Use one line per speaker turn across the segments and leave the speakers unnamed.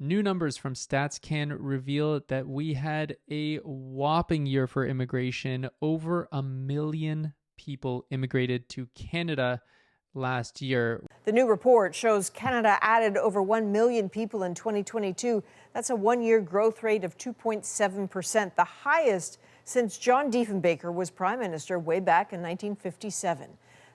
New numbers from StatsCan reveal that we had a whopping year for immigration. Over 1 million people immigrated to Canada last year.
The new report shows Canada added over 1 million people in 2022. That's a one-year growth rate of 2.7%, the highest since John Diefenbaker was prime minister way back in 1957.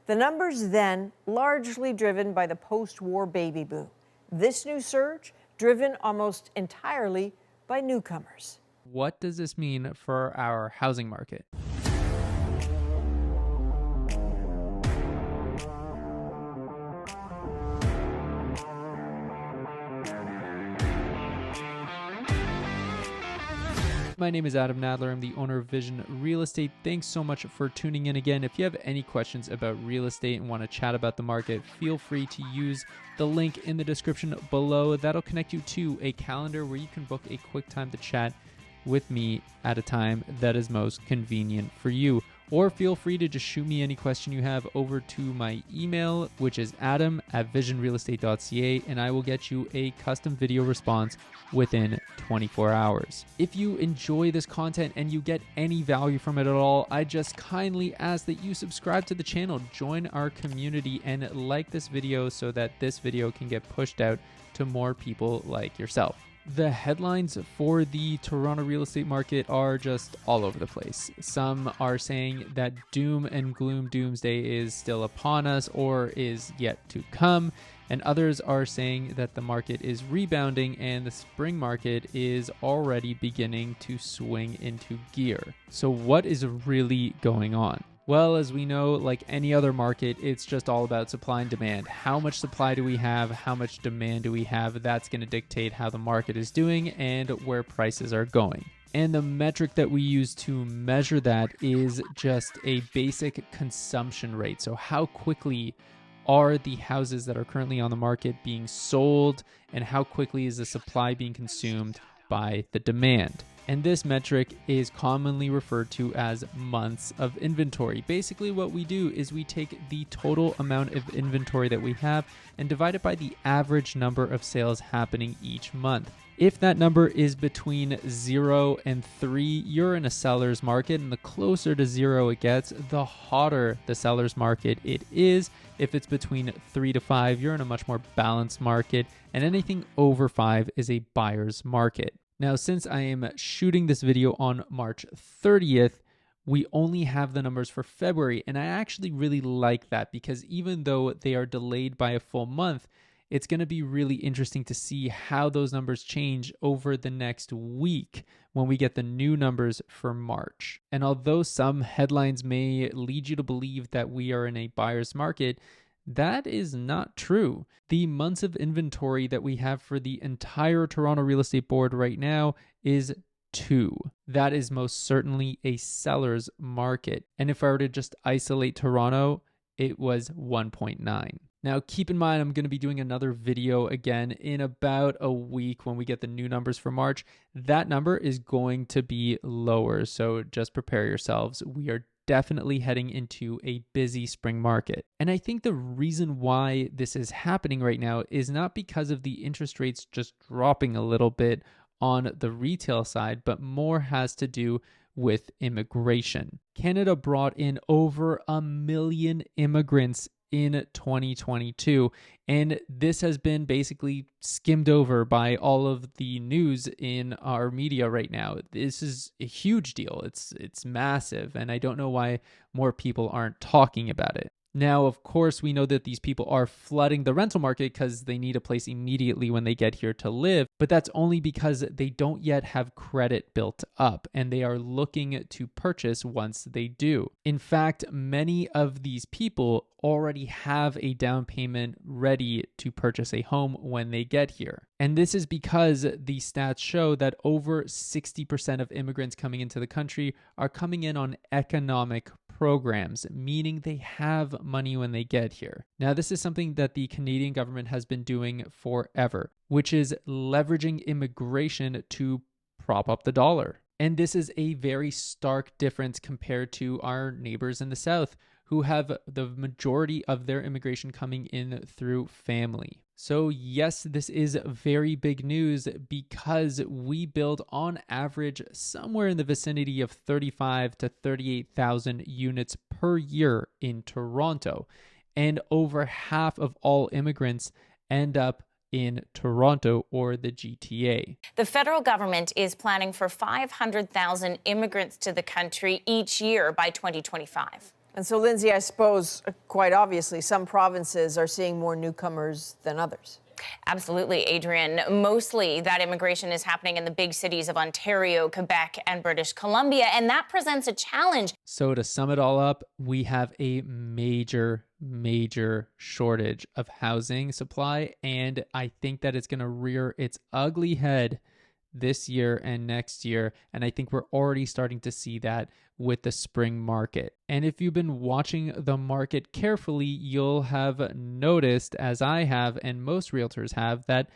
The numbers then largely driven by the post-war baby boom. This new surge driven almost entirely by newcomers.
What does this mean for our housing market? My name is Adam Nadler. I'm the owner of Vision Real Estate. Thanks so much for tuning in again. If you have any questions about real estate and want to chat about the market, feel free to use the link in the description below. That'll connect you to a calendar where you can book a quick time to chat with me at a time that is most convenient for you. Or feel free to just shoot me any question you have over to my email, which is adam@visionrealestate.ca, and I will get you a custom video response within 24 hours. If you enjoy this content and you get any value from it at all, I just kindly ask that you subscribe to the channel, join our community, and like this video so that this video can get pushed out to more people like yourself. The headlines for the Toronto real estate market are just all over the place. Some are saying that doom and gloom doomsday is still upon us or is yet to come, and others are saying that the market is rebounding and the spring market is already beginning to swing into gear. So what is really going on? Well, as we know, like any other market, it's just all about supply and demand. How much supply do we have? How much demand do we have? That's going to dictate how the market is doing and where prices are going. And the metric that we use to measure that is just a basic consumption rate. So how quickly are the houses that are currently on the market being sold, and how quickly is the supply being consumed by the demand? And this metric is commonly referred to as months of inventory. Basically, what we do is we take the total amount of inventory that we have and divide it by the average number of sales happening each month. If that number is between 0 and 3, you're in a seller's market, and the closer to 0 it gets, the hotter the seller's market it is. If it's between 3 to 5, you're in a much more balanced market, and anything over 5 is a buyer's market. Now, since I am shooting this video on March 30th, we only have the numbers for February, and I actually really like that because even though they are delayed by a full month, it's going to be really interesting to see how those numbers change over the next week when we get the new numbers for March. And although some headlines may lead you to believe that we are in a buyer's market, that is not true. The months of inventory that we have for the entire Toronto Real Estate Board right now is 2. That is most certainly a seller's market. And if I were to just isolate Toronto, it was 1.9. Now, keep in mind, I'm going to be doing another video again in about a week when we get the new numbers for March. That number is going to be lower, so just prepare yourselves. We are definitely heading into a busy spring market. And I think the reason why this is happening right now is not because of the interest rates just dropping a little bit on the retail side, but more has to do with immigration. Canada brought in over 1 million immigrants in 2022, and this has been basically skimmed over by all of the news in our media right now. This is a huge deal. It's massive, and I don't know why more people aren't talking about it. Now, of course, we know that these people are flooding the rental market because they need a place immediately when they get here to live, but that's only because they don't yet have credit built up and they are looking to purchase once they do. In fact, many of these people already have a down payment ready to purchase a home when they get here. And this is because the stats show that over 60% of immigrants coming into the country are coming in on economic programs, meaning they have money when they get here. Now, this is something that the Canadian government has been doing forever, which is leveraging immigration to prop up the dollar. And this is a very stark difference compared to our neighbors in the South, who have the majority of their immigration coming in through family. So yes, this is very big news because we build on average somewhere in the vicinity of 35 to 38,000 units per year in Toronto. And over half of all immigrants end up in Toronto or the GTA.
The federal government is planning for 500,000 immigrants to the country each year by 2025.
And so, Lindsay, I suppose, quite obviously, some provinces are seeing more newcomers than others.
Absolutely, Adrian. Mostly that immigration is happening in the big cities of Ontario, Quebec, and British Columbia, and that presents a challenge.
So to sum it all up, we have a major shortage of housing supply, and I think that it's going to rear its ugly head this year and next year, and I think we're already starting to see that with the spring market. And if you've been watching the market carefully, you'll have noticed, as I have and most realtors have, that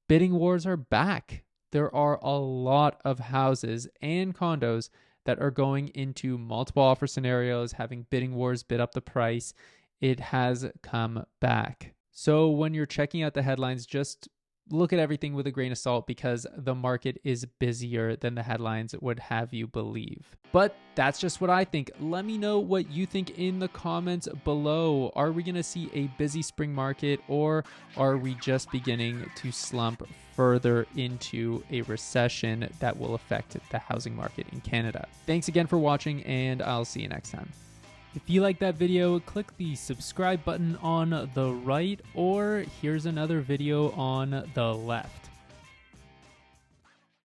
bidding wars are back. There are a lot of houses and condos that are going into multiple offer scenarios, having bidding wars bid up the price. It has come back. So when you're checking out the headlines, just look at everything with a grain of salt because the market is busier than the headlines would have you believe. But that's just what I think. Let me know what you think in the comments below. Are we going to see a busy spring market, or are we just beginning to slump further into a recession that will affect the housing market in Canada? Thanks again for watching, and I'll see you next time. If you like that video, click the subscribe button on the right, or here's another video on the left.